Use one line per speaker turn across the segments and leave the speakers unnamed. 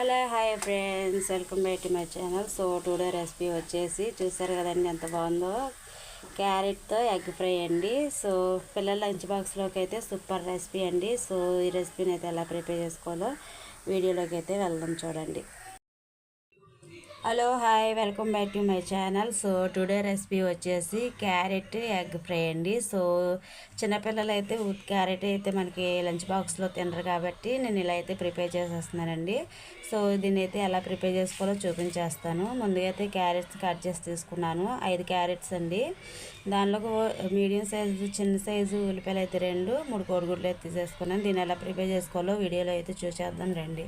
Hello hi friends, welcome back to my channel. So today recipe వచ్చేసి చూసారు కదండి ఎంత బాగుందో, క్యారెట్తో ఎగ్ ఫ్రై అండి. సో పిల్లల లంచ్ బాక్స్లోకి అయితే సూపర్ రెసిపీ అండి. సో ఈ రెసిపీని అయితే ఎలా ప్రిపేర్ చేసుకోవాలో వీడియోలోకి అయితే వెళ్దాం, చూడండి. Hello hi, welcome back to my channel. So today recipe వచ్చేసి క్యారెట్ ఎగ్ ఫ్రై అండి. సో చిన్నపిల్లలు అయితే క్యారెట్ అయితే మనకి లంచ్ బాక్స్లో తినరు కాబట్టి నేను ఇలా అయితే ప్రిపేర్ చేసేస్తున్నానండి. సో దీన్ని అయితే ఎలా ప్రిపేర్ చేసుకోవాలో చూపించేస్తాను. ముందుగా అయితే క్యారెట్స్ కట్ చేసి తీసుకున్నాను, 5 క్యారెట్స్ అండి. దానిలో మీడియం సైజు చిన్న సైజు ఉల్లిపాయలు అయితే 2, 3 కోడిగుడ్లు అయితే తీసేసుకున్నాను. దీన్ని ఎలా ప్రిపేర్ చేసుకోవాలో వీడియోలో అయితే చూసేద్దాం రండి.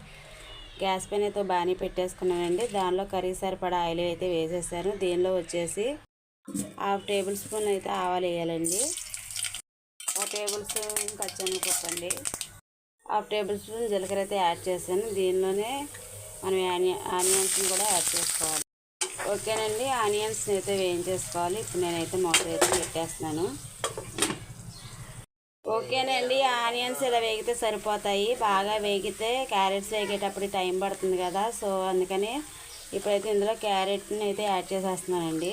గ్యాస్ పైన అయితే బాగానే పెట్టేసుకున్నానండి. దానిలో కర్రీ సరిపడా ఆయిల్ అయితే వేసేసాను. దీనిలో వచ్చేసి 1/2 టేబుల్ స్పూన్ అయితే ఆవాలు వేయాలండి, 1 టేబుల్ స్పూన్ పచ్చిమిరపప్పు అండి, 1/2 టేబుల్ స్పూన్ జీలకర్ర అయితే యాడ్ చేశాను. దీనిలోనే మనం ఆనియన్స్ని కూడా యాడ్ చేసుకోవాలి. ఓకేనండి, ఆనియన్స్ని అయితే వేయించేసుకోవాలి. ఇప్పుడు నేనైతే మూత అయితే పెట్టేస్తున్నాను. ఓకేనండి, ఆనియన్స్ ఇలా వేగితే సరిపోతాయి. బాగా వేగితే క్యారెట్స్ వేగేటప్పుడు టైం పడుతుంది కదా, సో అందుకని ఇప్పుడైతే ఇందులో క్యారెట్ని అయితే యాడ్ చేసేస్తున్నానండి.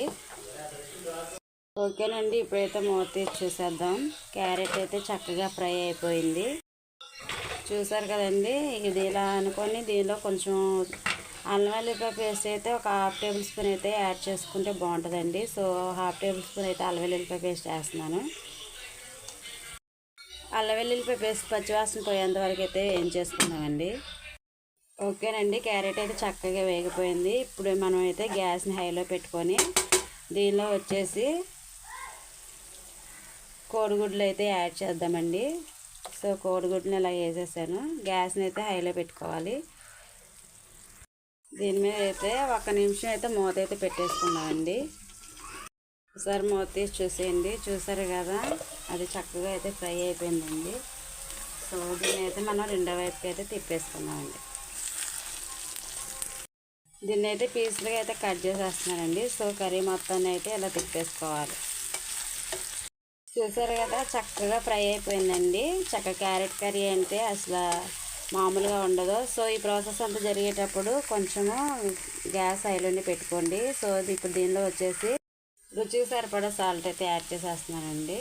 ఓకేనండి, ఇప్పుడైతే మూత తీసి చూసేద్దాం. క్యారెట్ అయితే చక్కగా ఫ్రై అయిపోయింది. చూసారు కదండి, ఇది ఇలా అనుకొని దీనిలో కొంచెం అల్లం వెల్లుల్లిపాయ పేస్ట్ అయితే ఒక 1/2 టేబుల్ స్పూన్ అయితే యాడ్ చేసుకుంటే బాగుంటుందండి. సో 1/2 టేబుల్ స్పూన్ అయితే అల్లం వెల్లుల్లిపాయ పేస్ట్ వేస్తున్నాను. అల్లం వెల్లుల్లిపాయ పేస్ట్ పచ్చివాసన పోయేంత వరకు అయితే ఏం చేసుకున్నామండి. ఓకేనండి, క్యారెట్ అయితే చక్కగా వేగిపోయింది. ఇప్పుడు మనం అయితే గ్యాస్ని హైలో పెట్టుకొని దీనిలో వచ్చేసి కోడిగుడ్లు అయితే యాడ్ చేద్దామండి. సో కోడిగుడ్ని ఇలా వేసేసాను. గ్యాస్ని అయితే హైలో పెట్టుకోవాలి. దీని మీద అయితే 1 నిమిషం అయితే మూత అయితే పెట్టేసుకున్నామండి. ఒకసారి మూత తీసి చూసేయండి. చూసారు కదా, అది చక్కగా అయితే ఫ్రై అయిపోయిందండి. సో దీన్ని అయితే మనం రెండో వైపుకి అయితే తిప్పేసుకున్నామండి. దీన్ని అయితే పీసులుగా అయితే కట్ చేసేస్తున్నానండి. సో కర్రీ మొత్తాన్ని అయితే ఇలా తిప్పేసుకోవాలి. చూసారు కదా, చక్కగా ఫ్రై అయిపోయిందండి. చక్కగా క్యారెట్ కర్రీ అంటే అసలు మామూలుగా ఉండదు. సో ఈ ప్రాసెస్ అంతా జరిగేటప్పుడు కొంచెము గ్యాస్ హైలోనే పెట్టుకోండి. సో ఇప్పుడు దీనిలో వచ్చేసి రుచికి సరిపడా సాల్ట్ అయితే యాడ్ చేసేస్తున్నానండి.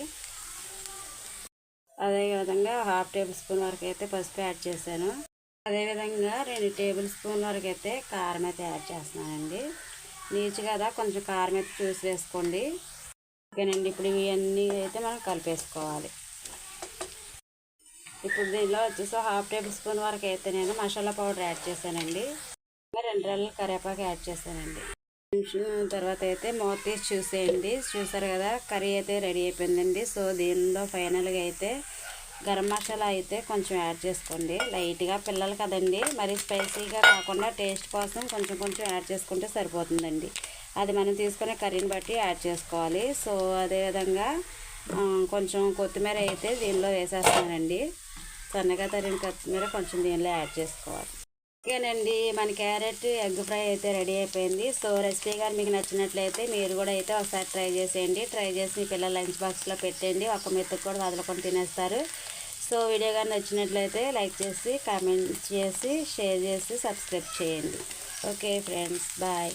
అదేవిధంగా 1/2 టేబుల్ స్పూన్ వరకు అయితే పసుపు యాడ్ చేశాను. అదేవిధంగా 2 టేబుల్ స్పూన్ వరకు అయితే కారం అయితే యాడ్ చేస్తున్నానండి. నీచు కదా, కొంచెం కారం అయితే చూసి వేసుకోండి. ఓకేనండి, ఇప్పుడు ఇవన్నీ అయితే మనం కలిపేసుకోవాలి. ఇప్పుడు దీనిలో వచ్చేసి 1/2 టేబుల్ స్పూన్ వరకు అయితే నేను మసాలా పౌడర్ యాడ్ చేశానండి. 2 రెల్లలు కరివేపాకు యాడ్ చేశానండి. తర్వాత అయితే మూత తీసి చూసేయండి. చూసారు కదా, కర్రీ అయితే రెడీ అయిపోయిందండి. సో దీనిలో ఫైనల్గా అయితే గరం మసాలా అయితే కొంచెం యాడ్ చేసుకోండి లైట్గా. పిల్లలు కదండి, మరి స్పైసీగా కాకుండా టేస్ట్ కోసం కొంచెం కొంచెం యాడ్ చేసుకుంటే సరిపోతుందండి. అది మనం తీసుకునే కర్రీని బట్టి యాడ్ చేసుకోవాలి. సో అదేవిధంగా కొంచెం కొత్తిమీర అయితే దీనిలో వేసేస్తానండి. సన్నగా తరిగిన కొత్తిమీర కొంచెం దీనిలో యాడ్ చేసుకోవాలి. ఓకేనండి, మన క్యారెట్ ఎగ్ ఫ్రై అయితే రెడీ అయిపోయింది. సో రెసిపీ కానీ మీకు నచ్చినట్లయితే మీరు కూడా అయితే ఒకసారి ట్రై చేసేయండి. ట్రై చేసి మీ పిల్లల లంచ్ బాక్స్లో పెట్టండి. ఒక మెతుకు కూడా వదలకుండా తినేస్తారు. సో వీడియో కానీ నచ్చినట్లయితే లైక్ చేసి, కామెంట్ చేసి, షేర్ చేసి, సబ్స్క్రైబ్ చేయండి. Okay friends, bye.